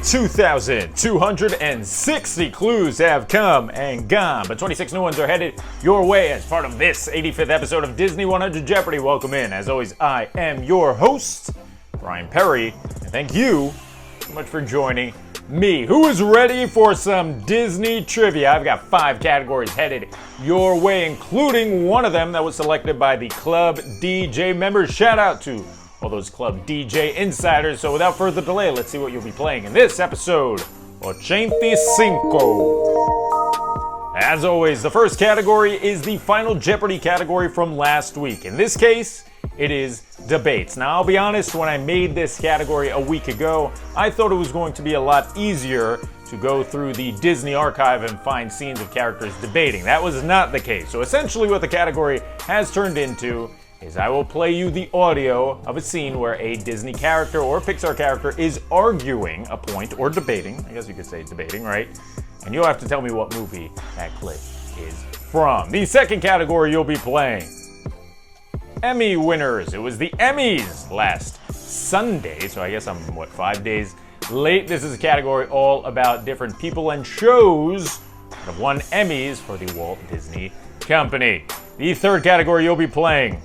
2,260 clues have come and gone, but 26 new ones are headed your way as part of this 85th episode of Disney 100 Jeopardy! Welcome in. As always, I am your host, Bryan Perri, and thank you so much for joining me. Who is ready for some Disney trivia? I've got 5 categories headed your way, including one of them that was selected by the Club DJ members. Shout out to all those Club DJ insiders. So without further delay, let's see what you'll be playing in this episode 85. As always, the first category is the final Jeopardy category from last week. In this case, it is debates. Now, I'll be honest, when I made this category a week ago, I thought it was going to be a lot easier to go through the Disney archive and find scenes of characters debating. That was not the case. So essentially what the category has turned into is I will play you the audio of a scene where a Disney character or Pixar character is arguing a point, or debating, I guess you could say debating, right? And you'll have to tell me what movie that clip is from. The second category you'll be playing, Emmy Winners. It was the Emmys last Sunday, so I guess I'm, 5 days late. This is a category all about different people and shows that have won Emmys for the Walt Disney Company. The third category you'll be playing,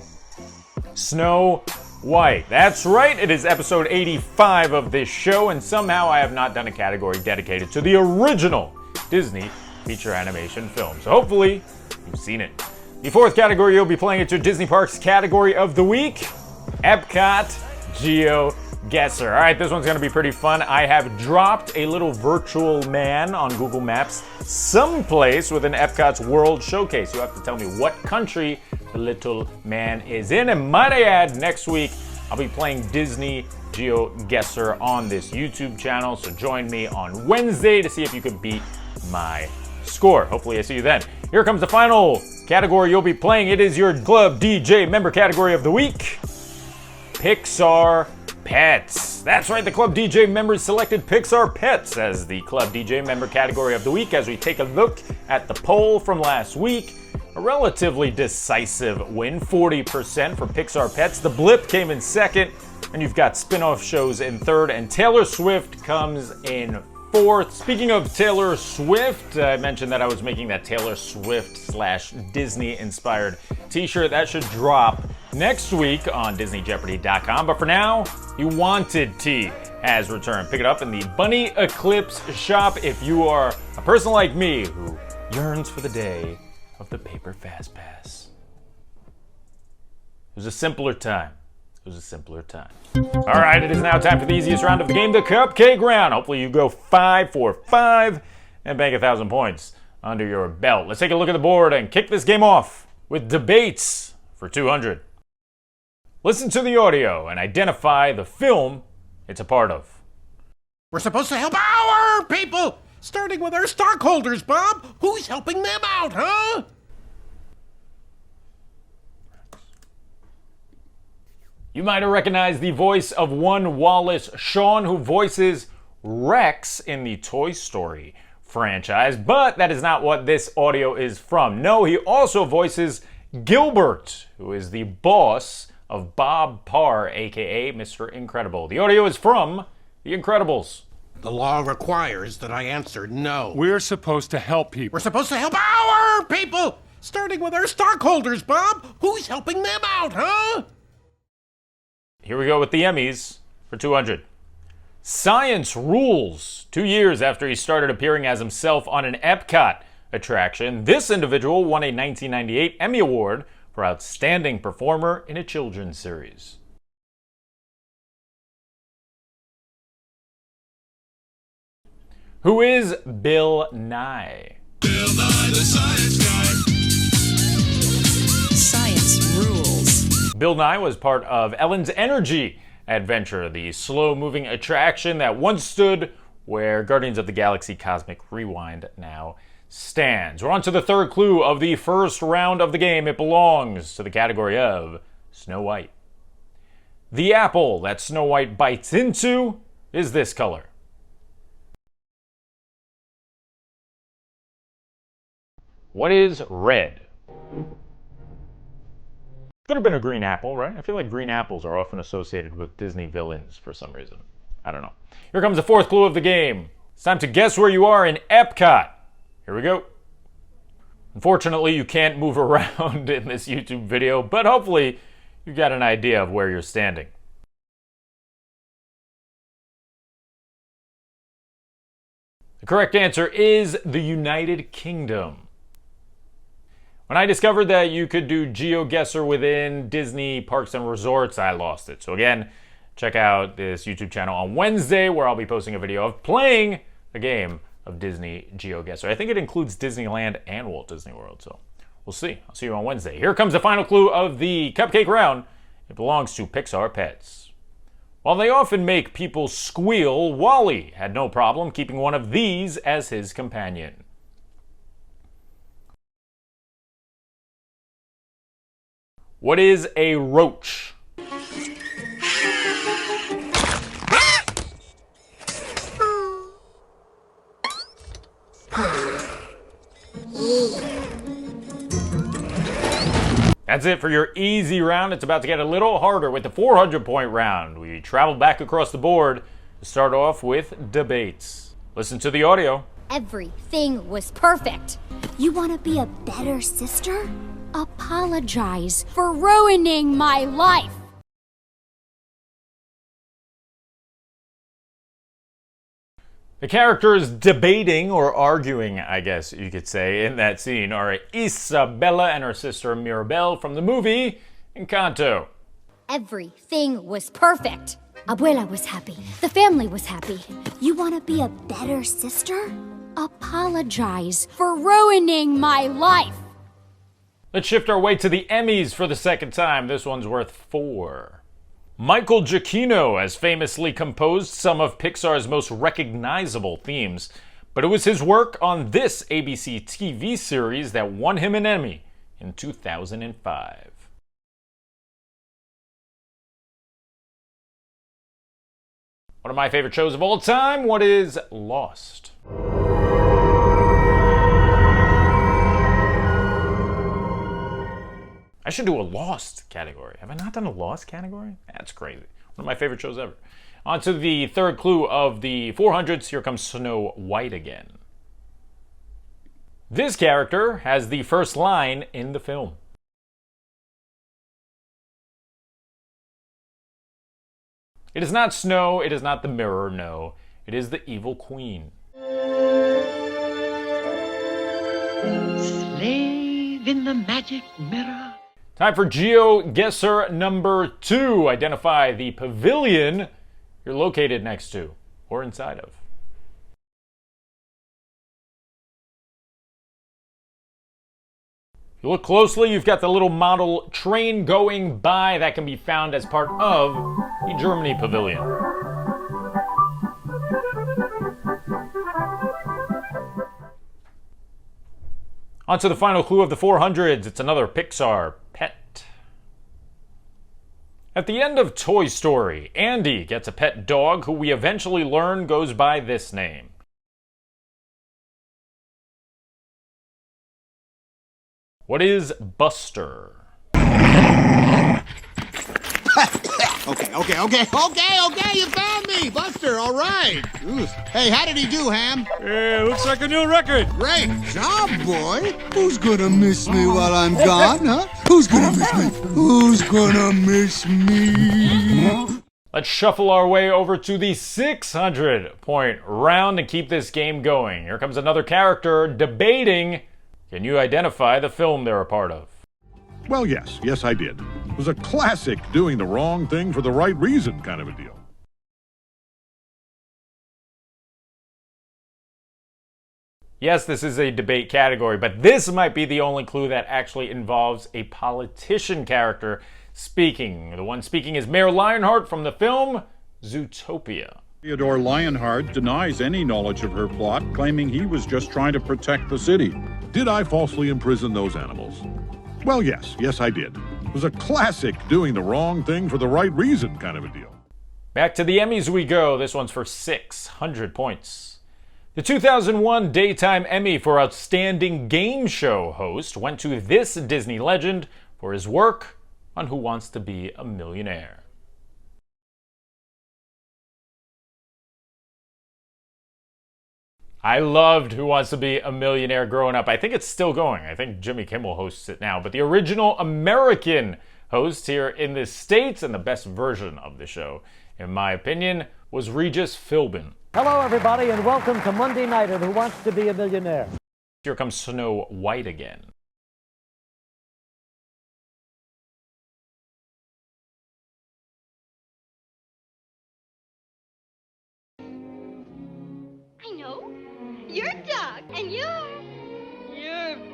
Snow White. That's right, it is episode 85 of this show, and somehow I have not done a category dedicated to the original Disney feature animation film. So hopefully you've seen it. The fourth category you'll be playing is your Disney Parks category of the week, EPCOT Geoguessr. All right, this one's going to be pretty fun. I have dropped a little virtual man on Google Maps someplace within Epcot's World Showcase. You have to tell me what country the little man is in. And might I add, next week I'll be playing Disney Geoguessr on this YouTube channel. So join me on Wednesday to see if you can beat my score. Hopefully I see you then. Here comes the final category you'll be playing. It is your Club DJ member category of the week, Pixar Pets. That's right, the Club DJ members selected Pixar Pets as the Club DJ member category of the week as we take a look at the poll from last week. A relatively decisive win, 40% for Pixar Pets. The Blip came in second, and you've got spin-off shows in third, and Taylor Swift comes in fourth. Speaking of Taylor Swift, I mentioned that I was making that Taylor Swift / Disney inspired t-shirt. That should drop next week on DisneyJeopardy.com. But for now, the Wanted tee has returned. Pick it up in the Bunny Eclipse shop if you are a person like me who yearns for the day of the paper fast pass. It was a simpler time. It was a simpler time. All right, it is now time for the easiest round of the game, the Cupcake Round. Hopefully you go 5 for 5 and bank 1,000 points under your belt. Let's take a look at the board and kick this game off with debates for 200. Listen to the audio and identify the film it's a part of. We're supposed to help our people, starting with our stockholders, Bob. Who's helping them out, huh? You might have recognized the voice of one Wallace Shawn, who voices Rex in the Toy Story franchise, but that is not what this audio is from. No, he also voices Gilbert, who is the boss of Bob Parr, aka Mr. Incredible. The audio is from The Incredibles. The law requires that I answer no. We're supposed to help people. We're supposed to help our people, starting with our stockholders, Bob. Who's helping them out, huh? Here we go with the Emmys for 200. Science rules. 2 years after he started appearing as himself on an Epcot attraction, this individual won a 1998 Emmy Award for Outstanding Performer in a Children's Series. Who is Bill Nye? Bill Nye the Science Guy. Science rules. Bill Nye was part of Ellen's Energy Adventure, the slow-moving attraction that once stood where Guardians of the Galaxy Cosmic Rewind now stands. We're on to the third clue of the first round of the game. It belongs to the category of Snow White. The apple that Snow White bites into is this color. What is red? Could have been a green apple, right? I feel like green apples are often associated with Disney villains for some reason. I don't know. Here comes the fourth clue of the game. It's time to guess where you are in EPCOT. Here we go. Unfortunately, you can't move around in this YouTube video, but hopefully you got an idea of where you're standing. The correct answer is the United Kingdom. When I discovered that you could do GeoGuessr within Disney parks and resorts, I lost it. So again, check out this YouTube channel on Wednesday where I'll be posting a video of playing a game of Disney GeoGuessr. I think it includes Disneyland and Walt Disney World, so we'll see. I'll see you on Wednesday. Here comes the final clue of the cupcake round. It belongs to Pixar Pets. While they often make people squeal, Wally had no problem keeping one of these as his companion. What is a roach? That's it for your easy round. It's about to get a little harder with the 400-point round. We travel back across the board to start off with debates. Listen to the audio. Everything was perfect. You want to be a better sister? Apologize for ruining my life. The characters debating, or arguing, I guess you could say, in that scene are Isabella and her sister Mirabelle from the movie Encanto. Everything was perfect. Abuela was happy. The family was happy. You want to be a better sister? Apologize for ruining my life. Let's shift our way to the Emmys for the second time. This one's worth 4. Michael Giacchino has famously composed some of Pixar's most recognizable themes, but it was his work on this ABC TV series that won him an Emmy in 2005. One of my favorite shows of all time, what is Lost? I should do a Lost category. Have I not done a Lost category? That's crazy. One of my favorite shows ever. On to the third clue of the 400s. Here comes Snow White again. This character has the first line in the film. It is not Snow. It is not the mirror. No. It is the evil queen. Slave in the magic mirror. Time for GeoGuessr number 2. Identify the pavilion you're located next to or inside of. If you look closely, you've got the little model train going by that can be found as part of the Germany pavilion. On to the final clue of the 400s. It's another Pixar pet. At the end of Toy Story, Andy gets a pet dog who we eventually learn goes by this name. What is Buster? Okay, you found me! Buster, all right. Hey, how did he do, Ham? Looks like a new record. Great job, boy. Who's gonna miss me while I'm gone, huh? Who's gonna miss me? Who's gonna miss me? Let's shuffle our way over to the 600-point round and keep this game going. Here comes another character debating. Can you identify the film they're a part of? Well, yes, I did. It was a classic doing the wrong thing for the right reason kind of a deal. Yes, this is a debate category, but this might be the only clue that actually involves a politician character speaking. The one speaking is Mayor Lionheart from the film Zootopia. Theodore Lionheart denies any knowledge of her plot, claiming he was just trying to protect the city. Did I falsely imprison those animals? Well, yes, I did. It was a classic doing the wrong thing for the right reason kind of a deal. Back to the Emmys we go. This one's for 600 points. The 2001 Daytime Emmy for Outstanding Game Show host went to this Disney legend for his work on Who Wants to Be a Millionaire. I loved Who Wants to Be a Millionaire growing up. I think it's still going. I think Jimmy Kimmel hosts it now. But the original American host here in the States, and the best version of the show, in my opinion, was Regis Philbin. Hello, everybody, and welcome to Monday Night at Who Wants to Be a Millionaire. Here comes Snow White again. I know. You're dark, and you're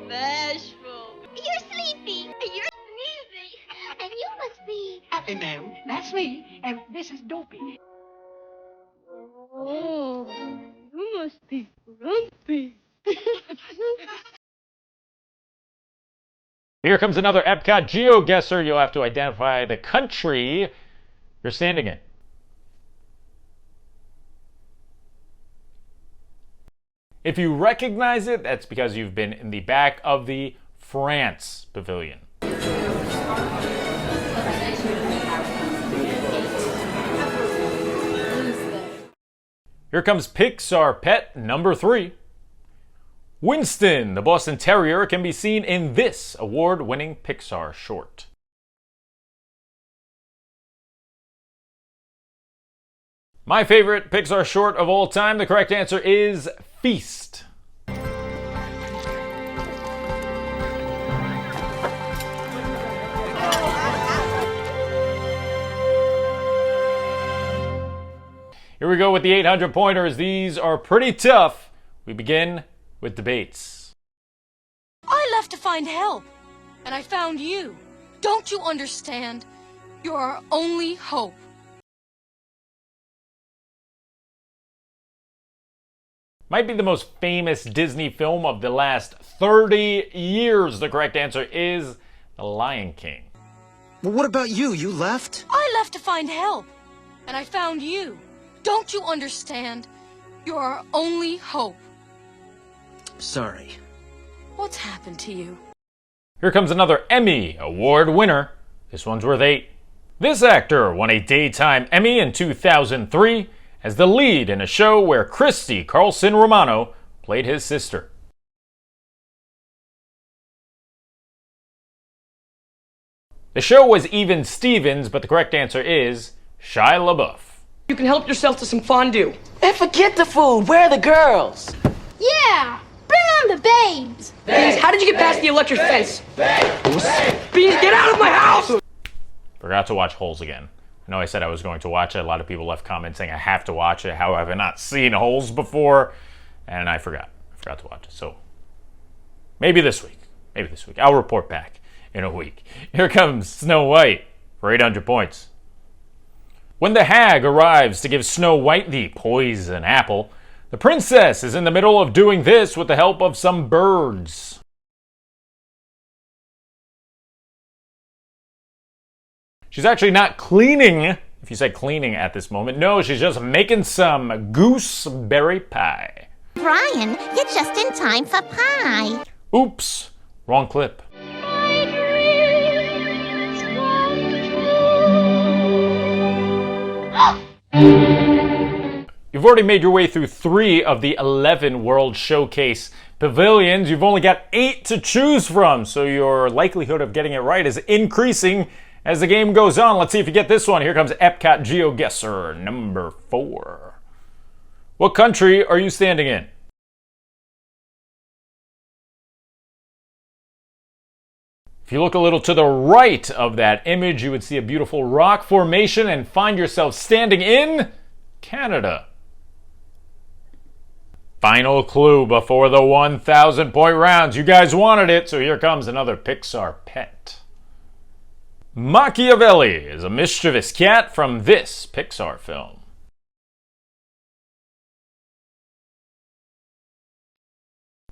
bashful. You're sleepy, and you're sneezy, and you must be. Hey, ma'am, that's me, and this is Dopey. Oh, you must be grumpy. Here comes another EPCOT Geoguessr. You'll have to identify the country you're standing in. If you recognize it, that's because you've been in the back of the France pavilion. Here comes Pixar Pet number 3. Winston, the Boston Terrier, can be seen in this award-winning Pixar short. My favorite Pixar short of all time, the correct answer is Feast. Here we go with the 800 pointers. These are pretty tough. We begin with debates. I left to find help, and I found you. Don't you understand? You're our only hope. Might be the most famous Disney film of the last 30 years. The correct answer is The Lion King. Well, what about you? You left? I left to find help, and I found you. Don't you understand? You're our only hope. Sorry. What's happened to you? Here comes another Emmy Award winner. This one's worth 8. This actor won a Daytime Emmy in 2003 as the lead in a show where Christy Carlson Romano played his sister. The show was Even Stevens, but the correct answer is Shia LaBeouf. You can help yourself to some fondue. And forget the food. Where are the girls? Yeah, bring on the babes. Beans, how did you get past the electric fence? Beans, get out of my house! Forgot to watch Holes again. I know I said I was going to watch it. A lot of people left comments saying I have to watch it. How have I not seen Holes before? And I forgot. I forgot to watch it. So maybe this week. Maybe this week. I'll report back in a week. Here comes Snow White for 800 points. When the hag arrives to give Snow White the poison apple, the princess is in the middle of doing this with the help of some birds. She's actually not cleaning, if you say cleaning at this moment. No, she's just making some gooseberry pie. Brian, you're just in time for pie. Oops, wrong clip. You've already made your way through 3 of the 11 World Showcase pavilions. You've only got 8 to choose from, so your likelihood of getting it right is increasing as the game goes on. Let's see if you get this one. Here comes EPCOT Geoguessr number 4. What country are you standing in? If you look a little to the right of that image, you would see a beautiful rock formation and find yourself standing in Canada. Final clue before the 1,000 point rounds. You guys wanted it, so here comes another Pixar pet. Machiavelli is a mischievous cat from this Pixar film.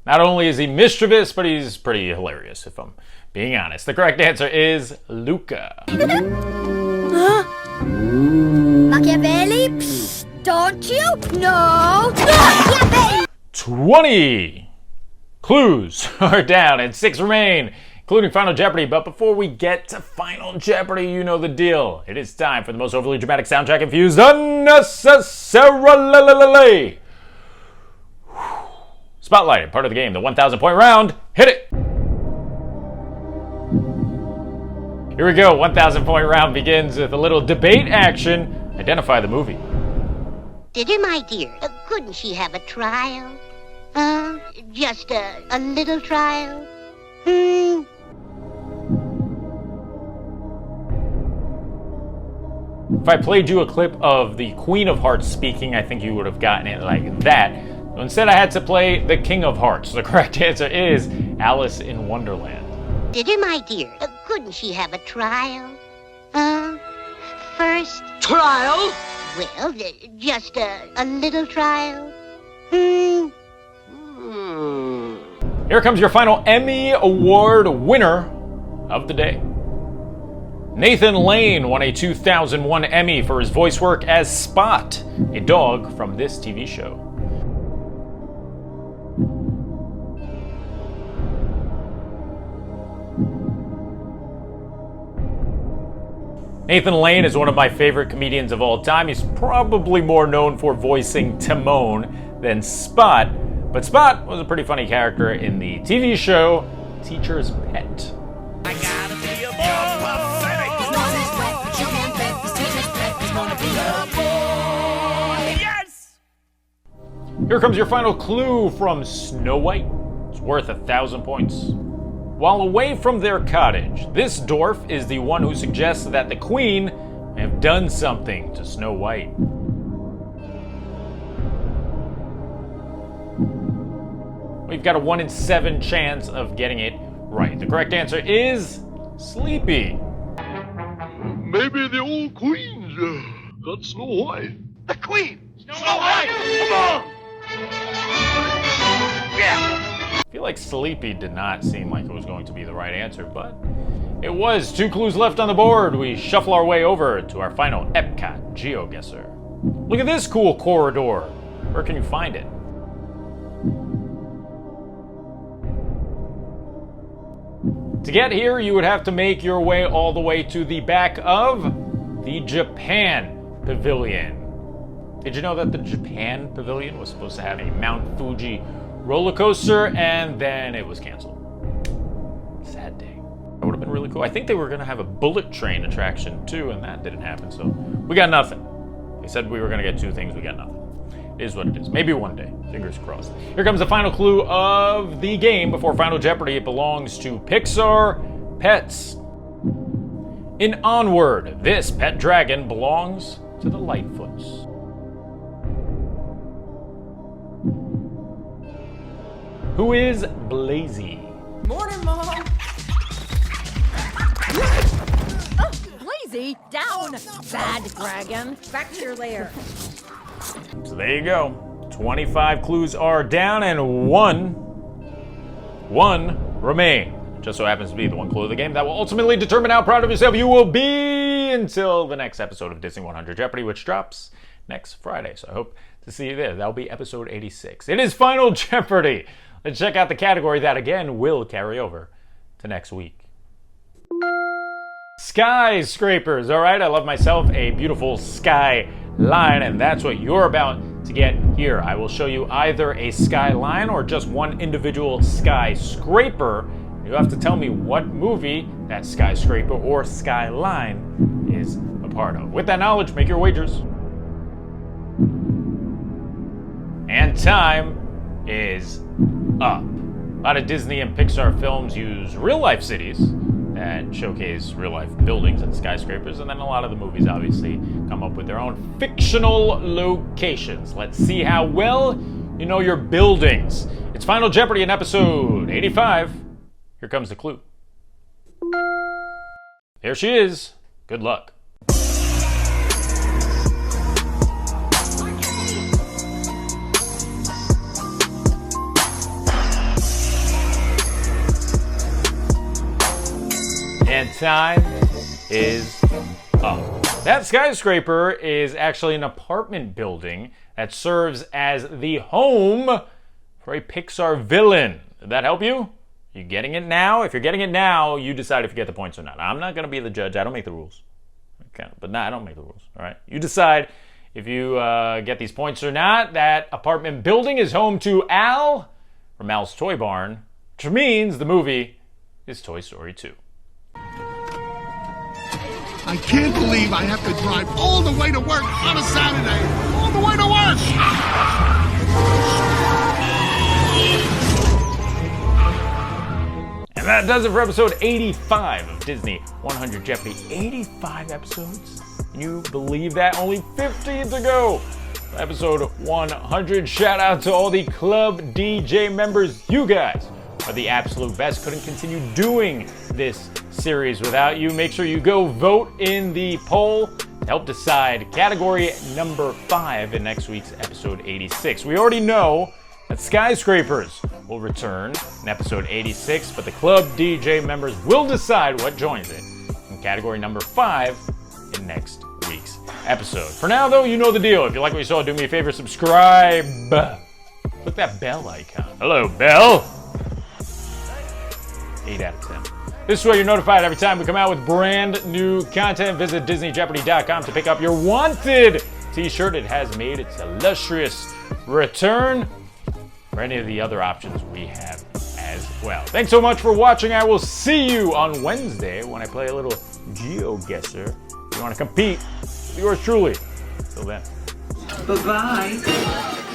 Not only is he mischievous, but he's pretty hilarious, if I'm being honest. The correct answer is Luca. Machiavelli? Psst, don't you? No! Machiavelli! 20 clues are down and 6 remain, including Final Jeopardy. But before we get to Final Jeopardy, you know the deal. It is time for the most overly dramatic soundtrack infused unnecessarily Spotlight, part of the game, the 1,000-point round. Hit it! Here we go, 1,000-point round begins with a little debate action. Identify the movie. Dear, my dear, couldn't she have a trial? Just a little trial? If I played you a clip of the Queen of Hearts speaking, I think you would have gotten it like that. Instead, I had to play the King of Hearts. The correct answer is Alice in Wonderland. Dear, my dear, couldn't she have a trial? First... Trial? Well, just a little trial? Here comes your final Emmy Award winner of the day. Nathan Lane won a 2001 Emmy for his voice work as Spot, a dog from this TV show. Nathan Lane is one of my favorite comedians of all time. He's probably more known for voicing Timon than Spot, but Spot was a pretty funny character in the TV show Teacher's Pet. I gotta be a boy. Yes! Here comes your final clue from Snow White. It's worth 1,000 points. While away from their cottage, this dwarf is the one who suggests that the queen may have done something to Snow White. We've got a 1 in 7 chance of getting it right. The correct answer is Sleepy. Maybe the old queen's got Snow White. The queen! Snow White! Come on! Yeah! I feel like Sleepy did not seem like it was going to be the right answer, but it was. 2 clues left on the board. We shuffle our way over to our final EPCOT Geoguessr. Look at this cool corridor. Where can you find it? To get here, you would have to make your way all the way to the back of the Japan Pavilion. Did you know that the Japan Pavilion was supposed to have a Mount Fuji roller coaster, and then it was canceled? Sad day. That would have been really cool. I think they were going to have a bullet train attraction too, and that didn't happen, so we got nothing. They said we were going to get 2 things, we got nothing. It is what it is. Maybe one day. Fingers crossed. Here comes the final clue of the game before Final Jeopardy. It belongs to Pixar Pets. In Onward, this pet dragon belongs to the Lightfoots. Who is Blazy? Morning, Mom. Blazy, down. Bad dragon. Back to your lair. So there you go. 25 clues are down and one remain. Just so happens to be the one clue of the game that will ultimately determine how proud of yourself you will be until the next episode of Disney 100 Jeopardy, which drops next Friday. So I hope to see you there. That'll be episode 86. It is Final Jeopardy. Let's check out the category that, again, will carry over to next week. Skyscrapers. All right, I love myself a beautiful skyline, and that's what you're about to get here. I will show you either a skyline or just one individual skyscraper. You have to tell me what movie that skyscraper or skyline is a part of. With that knowledge, make your wagers. And time is up. A lot of Disney and Pixar films use real-life cities that showcase real-life buildings and skyscrapers, and then a lot of the movies obviously come up with their own fictional locations. Let's see how well you know your buildings. It's Final Jeopardy in episode 85. Here comes the clue. Here she is. Good luck. And time is up. That skyscraper is actually an apartment building that serves as the home for a Pixar villain. Did that help you? You getting it now? If you're getting it now, you decide if you get the points or not. I'm not going to be the judge. I don't make the rules. Okay, but no, I don't make the rules. All right. You decide if you get these points or not. That apartment building is home to Al from Al's Toy Barn, which means the movie is Toy Story 2. I can't believe I have to drive all the way to work on a Saturday. All the way to work! And that does it for episode 85 of Disney 100 Jeopardy. 85 episodes? Can you believe that? Only 15 to go. Episode 100. Shout out to all the Club DJ members. You guys are the absolute best. Couldn't continue doing this series without you. Make sure you go vote in the poll to help decide category number 5 in next week's episode 86. We already know that Skyscrapers will return in episode 86, but the Club DJ members will decide what joins it in category number 5 in next week's episode. For now, though, you know the deal. If you like what you saw, do me a favor, subscribe. Click that bell icon. Hello, Belle. 8 out of 10. This way you're notified every time we come out with brand new content. Visit DisneyJeopardy.com to pick up your wanted t-shirt. It has made its illustrious return, or any of the other options we have as well. Thanks so much for watching. I will see you on Wednesday when I play a little Geoguessr. If you want to compete with yours truly. Till then. Bye-bye.